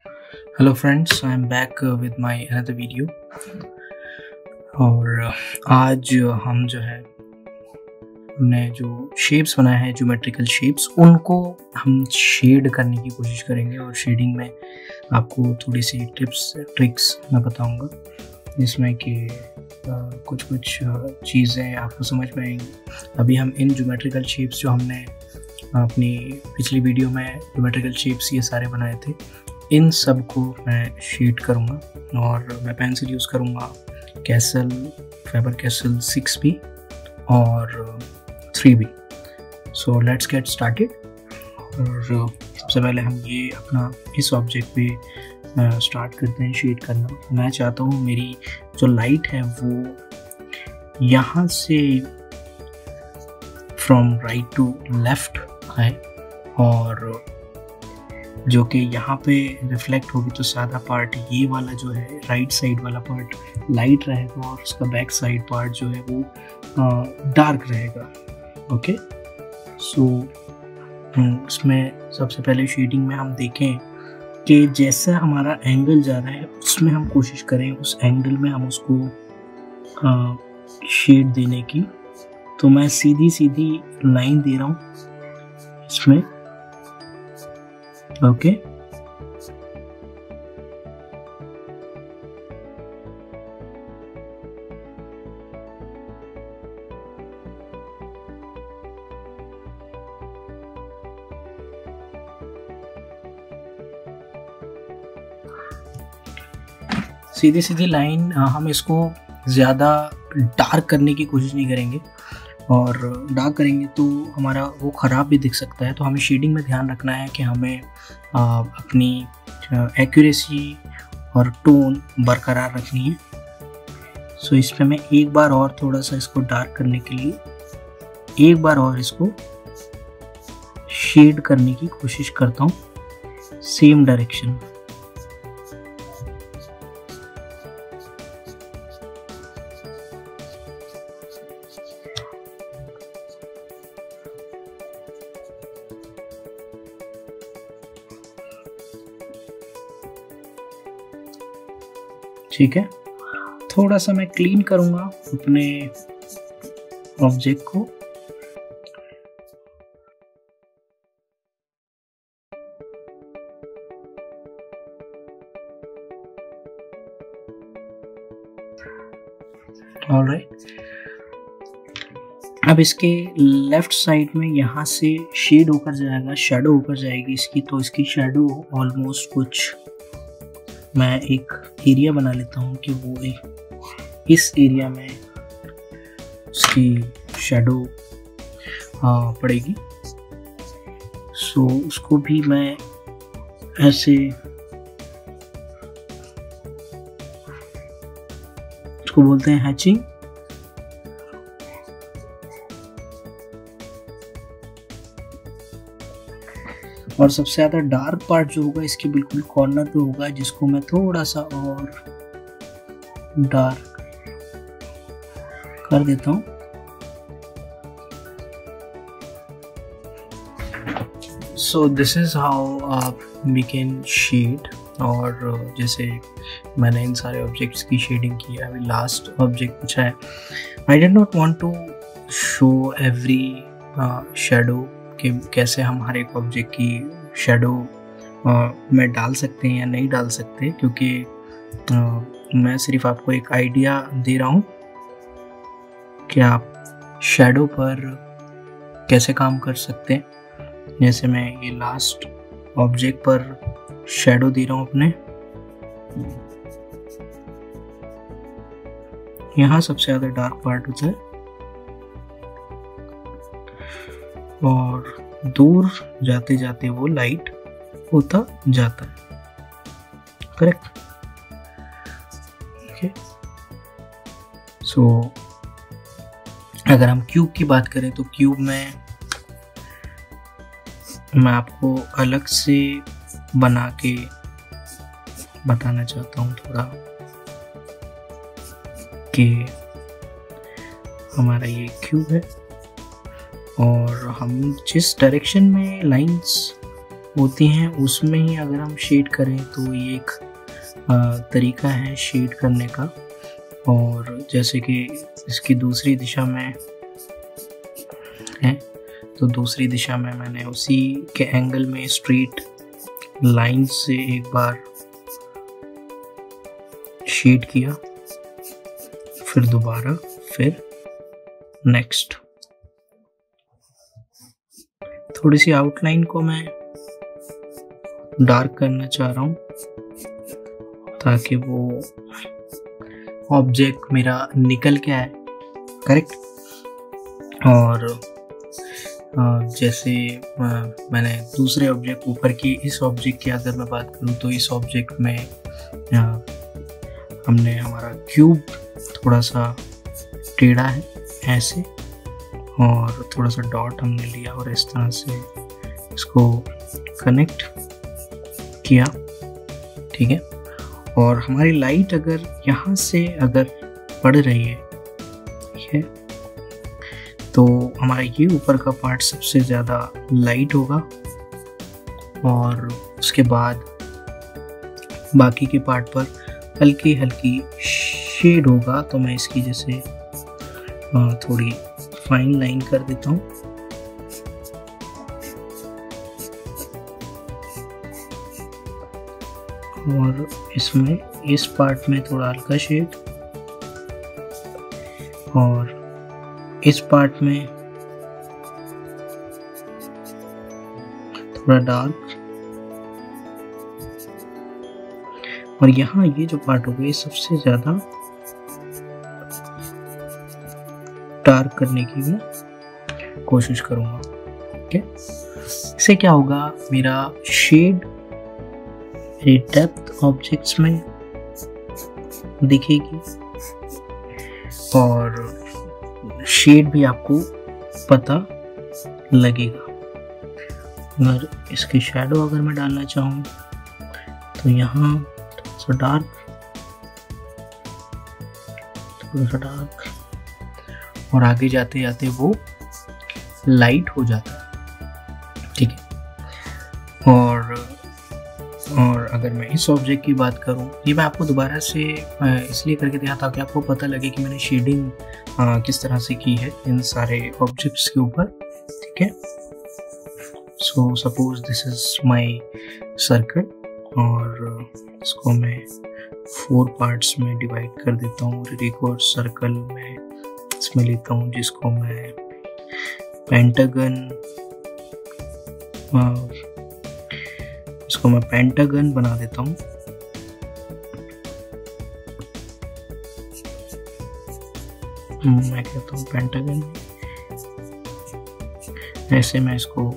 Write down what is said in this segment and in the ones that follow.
Hello friends, I am back with my another video. और आज हम जो है हमने जो शेप्स बनाए हैं, ज्योमेट्रिकल शेप्स, उनको हम शेड करने की कोशिश करेंगे। और शेडिंग में आपको थोड़ी सी टिप्स ट्रिक्स मैं बताऊंगा, जिसमें कि कुछ चीज़ें आपको समझ में आएंगी। अभी हम इन ज्योमेट्रिकल शेप्स जो हमने अपनी पिछली वीडियो में ज्योमेट्रिकल शेप्स ये सारे बनाए थे, इन सब को मैं शेड करूँगा। और मैं पेंसिल यूज़ करूँगा कैसल, फैबर कैसल 6B और 3B। So let's get started. और सबसे पहले हम ये अपना इस ऑब्जेक्ट पे स्टार्ट करते हैं शेड करना। मैं चाहता हूँ मेरी जो लाइट है वो यहाँ से फ्रॉम राइट टू लेफ्ट आए, और जो कि यहाँ पे रिफ्लेक्ट होगी। तो सादा पार्ट ये वाला जो है, राइट साइड वाला पार्ट लाइट रहेगा, और उसका बैक साइड पार्ट जो है वो डार्क रहेगा। ओके, सो इसमें सबसे पहले शेडिंग में हम देखें कि जैसा हमारा एंगल जा रहा है उसमें हम कोशिश करें उस एंगल में हम उसको शेड देने की। तो मैं सीधी सीधी लाइन दे रहा हूँ इसमें। ओके, सीधी सीधी लाइन। हम इसको ज़्यादा डार्क करने की कोशिश नहीं करेंगे, और डार्क करेंगे तो हमारा वो ख़राब भी दिख सकता है। तो हमें शेडिंग में ध्यान रखना है कि हमें अपनी एक्यूरेसी और टोन बरकरार रखनी है। सो इस पर मैं एक बार और थोड़ा सा इसको डार्क करने के लिए एक बार और इसको शेड करने की कोशिश करता हूँ सेम डायरेक्शन में। ठीक है, थोड़ा सा मैं क्लीन करूंगा अपने ऑब्जेक्ट को। ऑलराइट, अब इसके लेफ्ट साइड में यहाँ से शेड होकर जाएगा, शैडो होकर जाएगी इसकी। तो इसकी शैडो ऑलमोस्ट कुछ मैं एक एरिया बना लेता हूँ कि वो इस एरिया में उसकी शैडो पड़ेगी। सो उसको भी मैं ऐसे उसको बोलते हैं हैचिंग। और सबसे ज़्यादा डार्क पार्ट जो होगा इसके बिल्कुल कॉर्नर पे होगा, जिसको मैं थोड़ा सा और डार्क कर देता हूँ। So this is how we can shade. और जैसे मैंने इन सारे ऑब्जेक्ट्स की शेडिंग की है, अभी लास्ट ऑब्जेक्ट पूछा है। I did not want to show every shadow कि कैसे हम हर एक ऑब्जेक्ट की शेडो में डाल सकते हैं या नहीं डाल सकते, क्योंकि मैं सिर्फ आपको एक आइडिया दे रहा हूँ कि आप शेडो पर कैसे काम कर सकते हैं। जैसे मैं ये लास्ट ऑब्जेक्ट पर शेडो दे रहा हूँ अपने। यहाँ सबसे ज़्यादा डार्क पार्ट होता है, और दूर जाते जाते वो लाइट होता जाता है। करेक्ट? ओके, सो अगर हम क्यूब की बात करें तो क्यूब में मैं आपको अलग से बना के बताना चाहता हूँ थोड़ा, कि हमारा ये क्यूब है, और हम जिस डायरेक्शन में लाइंस होती हैं उसमें ही अगर हम शेड करें तो ये एक तरीका है शेड करने का। और जैसे कि इसकी दूसरी दिशा में है तो दूसरी दिशा में मैंने उसी के एंगल में स्ट्रेट लाइन से एक बार शेड किया, फिर दोबारा, फिर नेक्स्ट। थोड़ी सी आउटलाइन को मैं डार्क करना चाह रहा हूँ ताकि वो ऑब्जेक्ट मेरा निकल के आए, करेक्ट। और जैसे मैंने दूसरे ऑब्जेक्ट ऊपर की, इस ऑब्जेक्ट की अगर मैं बात करूँ तो इस ऑब्जेक्ट में हमने हमारा क्यूब थोड़ा सा टेढ़ा है ऐसे, और थोड़ा सा डॉट हमने लिया और इस तरह से इसको कनेक्ट किया, ठीक है। और हमारी लाइट अगर यहाँ से अगर पड़ रही है, ठीक है, तो हमारा ये ऊपर का पार्ट सबसे ज़्यादा लाइट होगा और उसके बाद बाकी के पार्ट पर हल्की हल्की शेड होगा। तो मैं इसकी जैसे थोड़ी फाइन लाइन कर देता हूँ। और इसमें इस पार्ट में थोड़ा हल्का शेड और इस पार्ट में थोड़ा डार्क, और यहाँ ये जो पार्ट होगा ये सबसे ज्यादा डार्क करने की मैं कोशिश करूंगा, ठीक है। इससे क्या होगा, मेरा शेड मेरी डेप्थ ऑब्जेक्ट्स में दिखेगी और शेड भी आपको पता लगेगा। अगर इसकी शैडो अगर मैं डालना चाहूँ तो यहाँ थोड़ा सा डार्क, थोड़ा सा डार्क, और आगे जाते जाते वो लाइट हो जाता है, ठीक है। और अगर मैं इस ऑब्जेक्ट की बात करूं, ये मैं आपको दोबारा से इसलिए करके दिया ताकि आपको पता लगे कि मैंने शेडिंग किस तरह से की है इन सारे ऑब्जेक्ट्स के ऊपर, ठीक है। So suppose this is my circle और इसको मैं 4 पार्ट्स में डिवाइड कर देता हूँ और एक और सर्कल में इसमें लेता हूँ जिसको मैं पेंटागन बना देता हूँ। मैं कहता हूँ पेंटागन। ऐसे मैं इसको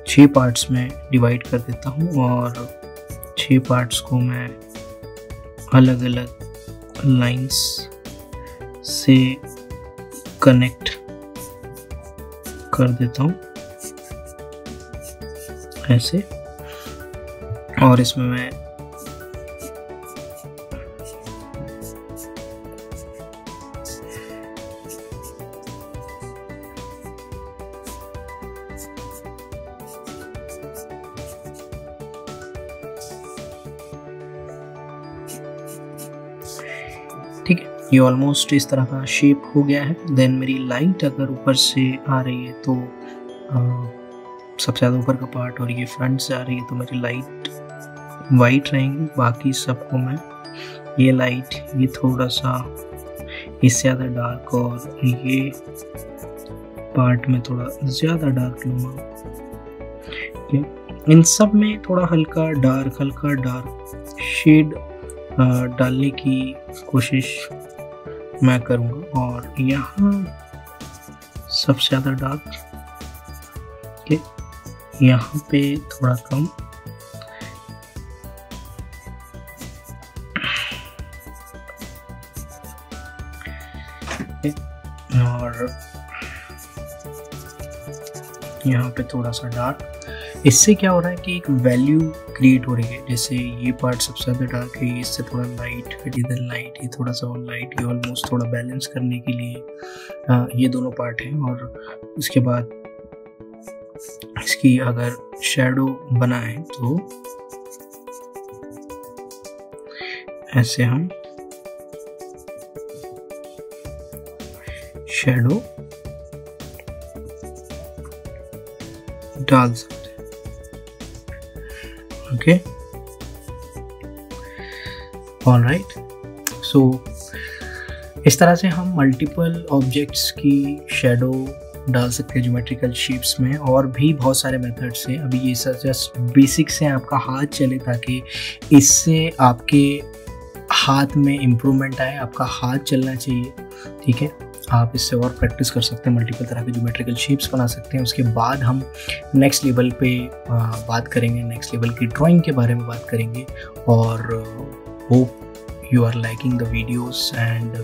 6 पार्ट्स में डिवाइड कर देता हूँ और 6 पार्ट्स को मैं अलग अलग लाइंस से कनेक्ट कर देता हूँ ऐसे। और इसमें मैं ठीक है, ये ऑलमोस्ट इस तरह का शेप हो गया है। देन मेरी लाइट अगर ऊपर से आ रही है तो सबसे ज़्यादा ऊपर का पार्ट, और ये फ्रंट से आ रही है तो मेरी लाइट वाइट रहेंगी। बाकी सबको मैं ये लाइट, ये थोड़ा सा इससे ज़्यादा डार्क और ये पार्ट में थोड़ा ज़्यादा डार्क लूँगा। इन सब में थोड़ा हल्का डार्क शेड डालने की कोशिश मैं करूँगा। और यहाँ सबसे ज़्यादा डार्क, यहाँ पे थोड़ा कम, और यहाँ पे थोड़ा सा डार्क। इससे क्या हो रहा है कि एक वैल्यू क्रिएट हो रही है। जैसे ये पार्ट सबसे ज़्यादा डार्क है, इससे थोड़ा लाइट, फिर इधर लाइट, ये थोड़ा सा और लाइट, ये ऑलमोस्ट थोड़ा बैलेंस करने के लिए ये दोनों पार्ट हैं। और उसके बाद इसकी अगर शैडो बनाएं तो ऐसे हम शैडो डाल सकते हैं। Okay, alright. सो इस तरह से हम मल्टीपल ऑब्जेक्ट्स की शैडो डाल सकते हैं ज्योमेट्रिकल शेप्स में। और भी बहुत सारे मेथड्स हैं, अभी ये सब जस्ट बेसिक्स हैं, आपका हाथ चले ताकि इससे आपके हाथ में इम्प्रूवमेंट आए। आपका हाथ चलना चाहिए, ठीक है। आप इससे और प्रैक्टिस कर सकते हैं, मल्टीपल तरह के ज्योमेट्रिकल शेप्स बना सकते हैं। उसके बाद हम नेक्स्ट लेवल पे बात करेंगे, नेक्स्ट लेवल की ड्राइंग के बारे में बात करेंगे। और hope you are liking the videos, and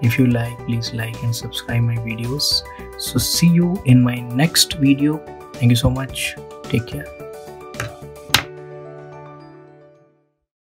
if you like, please like and subscribe my videos. So see you in my next video. Thank you so much. Take care.